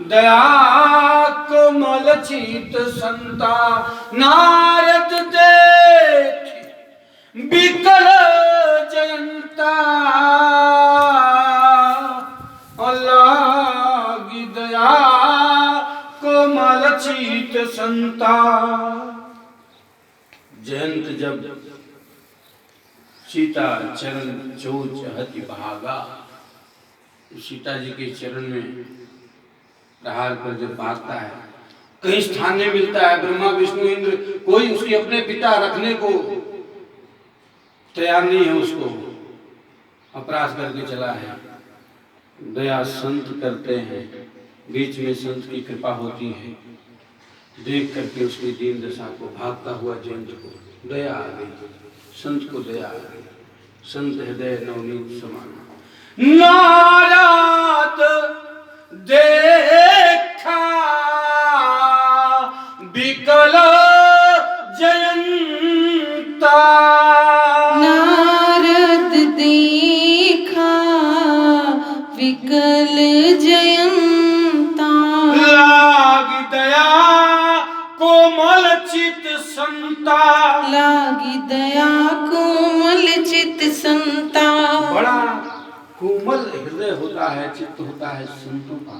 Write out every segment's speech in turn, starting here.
दया कोमल चित संता नारद देख बिकल जयंता लागी दया कोमल चित संता। जयंत जब सीता चरण चोच हति भागा, सीता जी के चरण में प्रहार कर जब भागता है, कहीं स्थान नहीं मिलता है। ब्रह्मा विष्णु इंद्र कोई उसके अपने पिता रखने को तैयार नहीं है, उसको अपराध करके चला है। दया संत करते हैं, बीच में संत की कृपा होती है, देख करके उसकी दीन दशा को, भागता हुआ जयंत को दया आ गई, संत को दया आ गई। संत हृदय नवनीत समान नारद देखा बिकल जयंता, नारद देखा विकल जयंता, लागी दया कोमल चित संता, लागी दया कोमल चित संता। बड़ा कोमल हृदय होता है, चित्त होता है संतों का।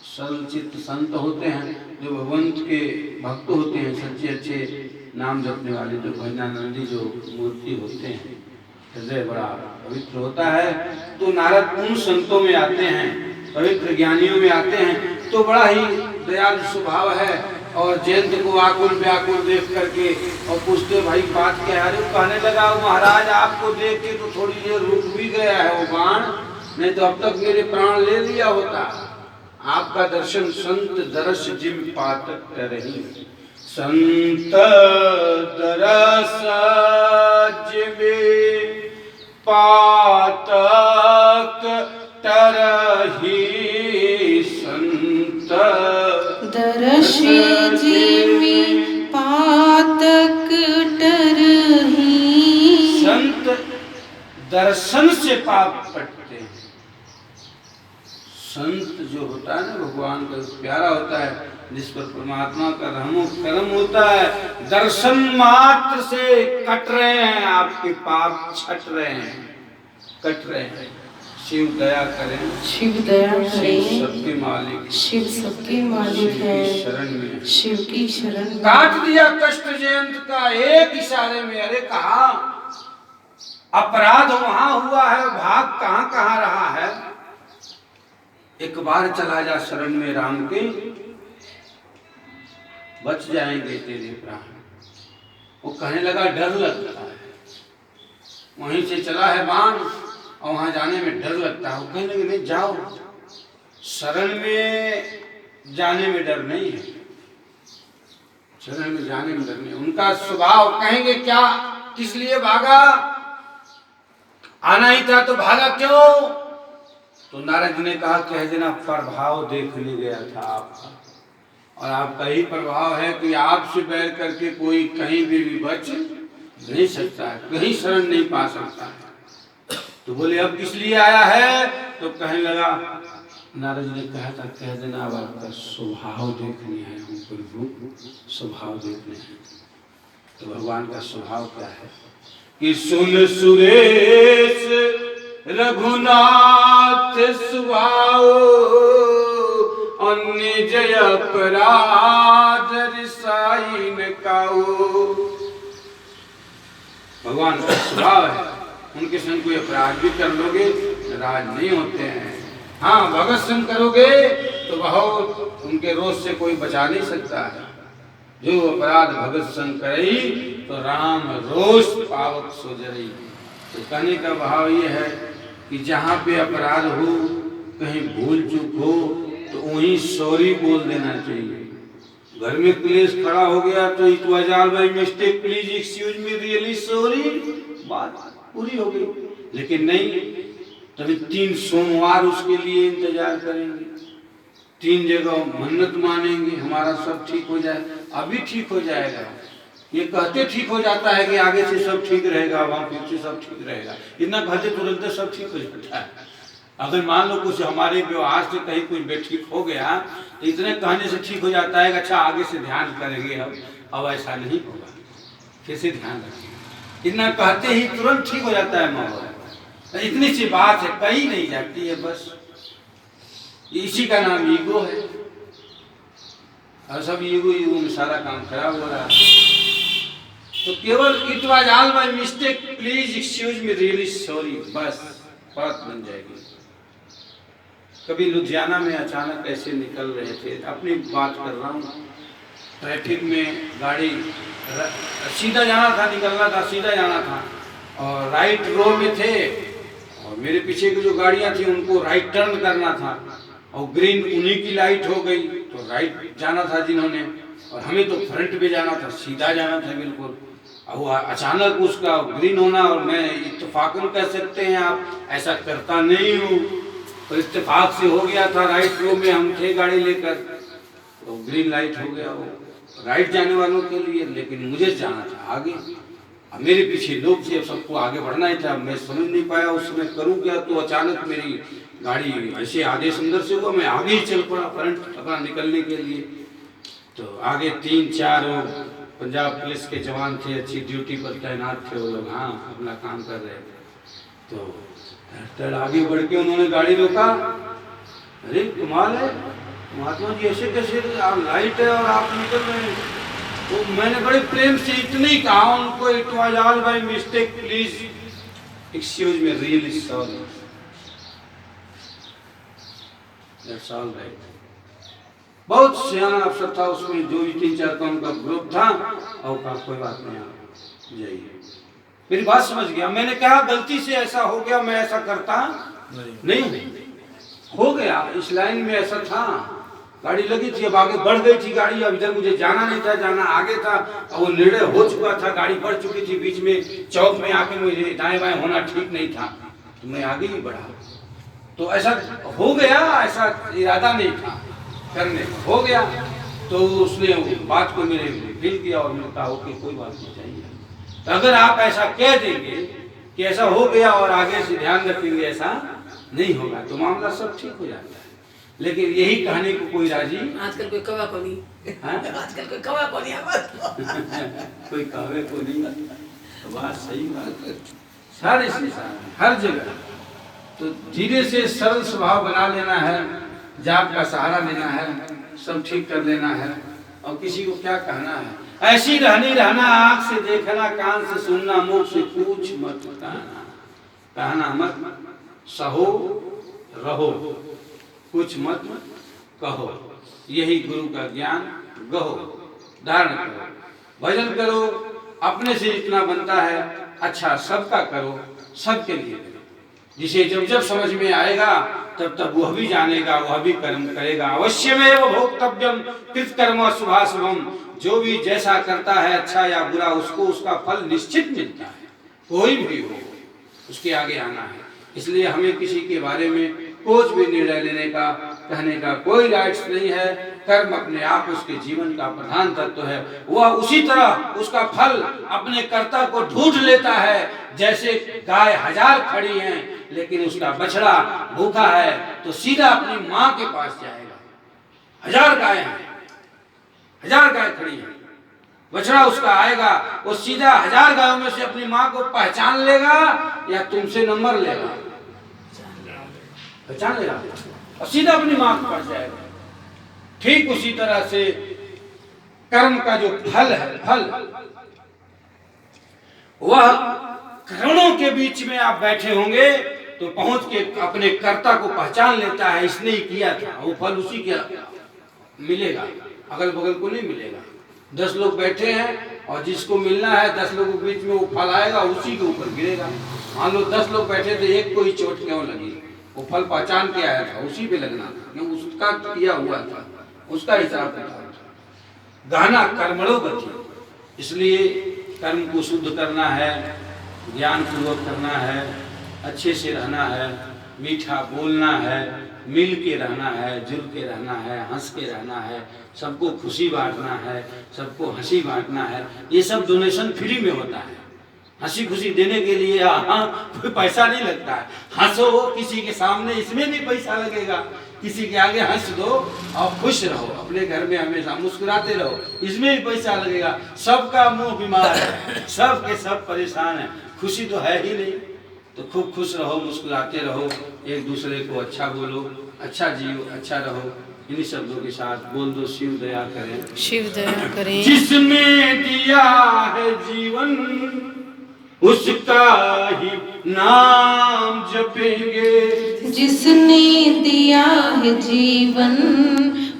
सरल चित्त संत होते हैं जो भगवंत के भक्त होते हैं, सच्चे अच्छे नाम जपने वाले, जो भजनानंदी जो मूर्ति होते हैं, हृदय बड़ा पवित्र होता है। तो नारद उन संतों में आते हैं, पवित्र ज्ञानियों में आते हैं, तो बड़ा ही दयालु स्वभाव है। और जयंत को आकुल व्याकुल देख करके और पूछते भाई बात क्या है? कहने लगा महाराज आपको देख के तो थोड़ी देर रुक भी गया है वो बाण, नहीं तो अब तक मेरे प्राण ले लिया होता। आपका दर्शन संत दरस जिम पातक करही, संत दरस जिम पातक तरही, संत दरस जिमि पातक टरही। संत दर्शन से पाप कटते हैं। संत जो होता है ना, भगवान का प्यारा होता है, जिस पर परमात्मा का रहमो करम होता है, दर्शन मात्र से कट रहे हैं, आपके पाप छट रहे हैं, कट रहे हैं। शिव दया करें, शिव दया करें, शिव सबके मालिक, शिव सबके मालिक है, शरण में, शिव की शरण में। काट दिया कष्ट जयंत का एक इशारे में। अरे कहा अपराध वहां हुआ है, भाग कहां कहां रहा है। एक बार चला जा शरण में राम के, बच जाएंगे तेरे प्राण। वो कहने लगा डर लगता है, वहीं से चला है बाण और वहां जाने में डर लगता है। वो कहने लगे नहीं जाओ, शरण में जाने में डर नहीं है, शरण में जाने में डर नहीं। उनका स्वभाव, कहेंगे क्या किस लिए भागा, आना ही था तो भागा क्यों? तो नारद जी ने कहा कह देना प्रभाव देखने गया था आपका, और आपका ही प्रभाव है कि आपसे बैर करके कोई कहीं भी बच नहीं सकता है, कहीं शरण नहीं पा सकता है। तो बोले अब किस लिए आया है? तो कहने लगा, नारद जी ने कहा था कह देना अब आपका स्वभाव देखने है हम प्रभु, स्वभाव देखने हैं। तो भगवान का स्वभाव क्या है कि सुन सुरेश रघुनाथ स्वभाव, अन्य जय अपराध रिसाई न काऊ। भगवान का स्वभाव है, उनके संग कोई अपराध भी कर लोगे नाराज नहीं होते हैं। हाँ भगत संग करोगे तो बहुत उनके रोष से कोई बचा नहीं सकता है। जो अपराध भगत संग करई तो राम रोष पावक सो जरई। तो कहने का भाव ये है कि जहाँ पे अपराध हो, कहीं भूल चूक हो, तो वहीं सॉरी बोल देना चाहिए। घर में क्लेश खड़ा हो गया तो it was all by mistake, please excuse me, really sorry, बात पूरी हो गई। लेकिन नहीं, तभी 3 सोमवार उसके लिए इंतजार करेंगे, 3 जगह मन्नत मानेंगे हमारा सब ठीक हो जाए। अभी ठीक हो जाएगा, ये कहते ठीक हो जाता है कि आगे से सब ठीक रहेगा, वहां फिर से सब ठीक रहेगा, इतना कहते तुरंत सब ठीक हो जाता है। अगर मान लो कुछ हमारे व्यवहार से कहीं कुछ बेठीक हो गया तो इतने कहने से ठीक हो जाता है कि अच्छा आगे से ध्यान करेंगे अब ऐसा नहीं होगा, फिर से ध्यान रखिए। इतना कहते ही तुरंत ठीक हो जाता है माहौल। इतनी सी बात है, कहीं नहीं जाती है, बस इसी का नाम ईगो है। और सब ईगो में सारा काम खराब हो रहा है। तो केवल it was all my mistake, please excuse me, really sorry, बस बात बन जाएगी। कभी लुधियाना में अचानक ऐसे निकल रहे थे, अपनी बात कर रहा हूँ, ट्रैफिक में गाड़ी सीधा जाना था, निकलना था, सीधा जाना था और राइट रो में थे और मेरे पीछे की जो गाड़ियाँ थी उनको राइट टर्न करना था और ग्रीन उन्हीं की लाइट हो गई तो राइट जाना था जिन्होंने, और हमें तो फ्रंट पे जाना था, सीधा जाना था बिल्कुल। और अचानक उसका ग्रीन होना, और मैं इत्तेफाकन कह सकते हैं आप, ऐसा करता नहीं हूँ, तो इत्तेफाक से हो गया था। राइट रो में हम थे गाड़ी लेकर, तो ग्रीन लाइट हो गया वो राइट जाने वालों के लिए, लेकिन मुझे जाना था आगे। अब मेरे पीछे लोग थे, सबको आगे बढ़ना ही था। मैं समझ नहीं पाया उस समय करूँ क्या, तो अचानक मेरी गाड़ी ऐसे आदेश अंदर से हुआ, मैं आगे ही चल पड़ा फ्रंट अपना निकलने के लिए। तो आगे 3-4 पंजाब पुलिस के जवान थे, अच्छी ड्यूटी पर तैनात थे वो लोग, हाँ अपना काम कर रहे थे। तो आगे बढ़ के उन्होंने गाड़ी रोका। अरे कमाल है महात्मा जी, ऐसे कैसे आप, लाइट है और आप निकल रहे हैं। तो मैंने बड़े प्रेम से इतनी कहा उनको, it was all by mistake, please excuse me, really sorry, that's all right. बहुत सियाना अफसर था उसमें, जो भी 3-4 का उनका ग्रुप था, और कहा कोई बात नहीं, आप जाइए। मेरी बात समझ गया। मैंने कहा गलती से ऐसा हो गया, मैं ऐसा करता नहीं हो गया, इस लाइन में ऐसा था, गाड़ी लगी थी, अब आगे बढ़ गई थी गाड़ी, अब इधर मुझे जाना नहीं था, जाना आगे था, और वो निर्णय हो चुका था, गाड़ी बढ़ चुकी थी, बीच में चौक में आके मुझे दाएं बाएं होना ठीक नहीं था, तो मैं आगे ही बढ़ा। तो ऐसा हो गया, ऐसा इरादा नहीं था करने, हो गया। तो उसने बात को मेरे दिल किया और मैंने कहा कि कोई बात नहीं चाहिए। तो अगर आप ऐसा कह देंगे कि ऐसा हो गया और आगे से ध्यान रखेंगे ऐसा नहीं होगा, तो मामला सब ठीक हो जाता है। लेकिन यही कहने को कोई राजी आजकल कोई कवा को नहीं, आजकल कोई कवा को नहीं कोई कवे को नहीं। तो बात सही बात है, सारे संसार में हर जगह। तो धीरे से सरल स्वभाव बना लेना है, जाप का सहारा लेना है, सब ठीक कर लेना है, और किसी को क्या कहना है। ऐसी रहना, आँख से देखना, कान से सुनना, मुख से कुछ मत कहना मत, सहो रहो, कुछ मत कहो, यही गुरु का ज्ञान गहो। धारण करो, भजन करो, अपने से जितना बनता है अच्छा सबका करो, सबके लिए करो। जिसे जब जब समझ में आएगा तब तब वह भी जानेगा, वह भी कर्म करेगा। अवश्यमेव भोक्तव्यम कृतकर्म शुभाशुभम, जो भी जैसा करता है अच्छा या बुरा, उसको उसका फल निश्चित मिलता है, कोई भी हो उसके आगे आना है। इसलिए हमें किसी के बारे में कुछ भी निर्णय लेने का, कहने का कोई राइट्स नहीं है। कर्म अपने आप उसके जीवन का प्रधान तत्व है, वह उसी तरह उसका फल अपने कर्ता को ढूंढ लेता है। जैसे गाय 1000 खड़ी हैं लेकिन उसका बछड़ा भूखा है तो सीधा अपनी माँ के पास जाएगा। 1000 गाय हैं, 1000 गाय खड़ी हैं, बछड़ा उसका आएगा, वो सीधा 1000 गायों में से अपनी माँ को पहचान लेगा या तुमसे नंबर लेगा? पहचान लेगा और सीधा अपनी माँ के पास जाएगा। ठीक उसी तरह से कर्म का जो फल है, फल वह करोड़ों के बीच में आप बैठे होंगे तो पहुंच के अपने कर्ता को पहचान लेता है, इसने ही किया था, वो फल उसी के मिलेगा, अगल बगल को नहीं मिलेगा। 10 लोग बैठे हैं और जिसको मिलना है 10 लोगों के बीच में वो फल आएगा, उसी के ऊपर गिरेगा। मान लो 10 लोग बैठे थे, एक को ही चोट क्यों लगी, वो फल पहचान के आया था, उसी पे लगना था, क्यों उसका किया हुआ था, उसका हिसाब था। गहना कर्मणो गति, इसलिए कर्म को शुद्ध करना है, ज्ञान पूर्वक करना है, अच्छे से रहना है, मीठा बोलना है, मिल के रहना है, जुल के रहना है, हंस के रहना है, सबको खुशी बांटना है, सबको हंसी बांटना है। ये सब डोनेशन फ्री में होता है, हंसी खुशी देने के लिए हाँ कोई पैसा नहीं लगता है। हंसो किसी के सामने, इसमें भी पैसा लगेगा। किसी के आगे हंस दो और खुश रहो, अपने घर में हमेशा मुस्कुराते रहो, इसमें भी पैसा लगेगा। सबका मुंह बीमार है, सब के सब परेशान है, खुशी तो है ही नहीं। तो खूब खुश रहो, मुस्कुराते रहो, एक दूसरे को अच्छा बोलो, अच्छा जियो, अच्छा रहो। इन्हीं शब्दों के साथ बोल दो, शिव दया करें, शिव दया करें। जिसने दिया है जीवन उसका ही नाम जपेंगे। जिसने दिया है जीवन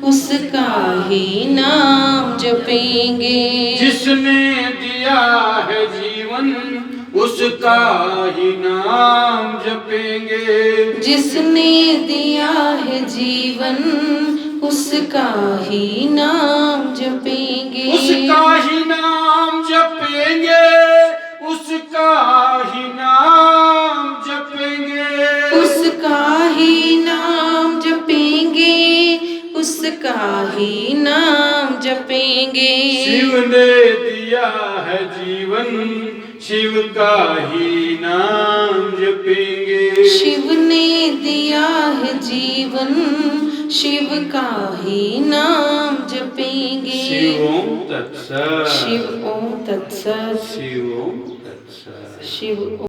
उसका ही नाम जपेंगे। जिसने दिया है जीवन उसका ही नाम जपेंगे। जिसने दिया है जीवन उसका ही नाम जपेंगे। उसका ही नाम जपेंगे, उसका ही नाम जपेंगे। उसका ही नाम जपेंगे, उसका ही नाम जपेंगे। शिव ने दिया है जीवन, शिव का ही नाम जपेंगे। शिव ने दिया है जीवन, शिव का ही नाम जपेंगे। शिव ओम तत्सत। शिव ओम तत्सत। शिव ओम तत्सत। शिव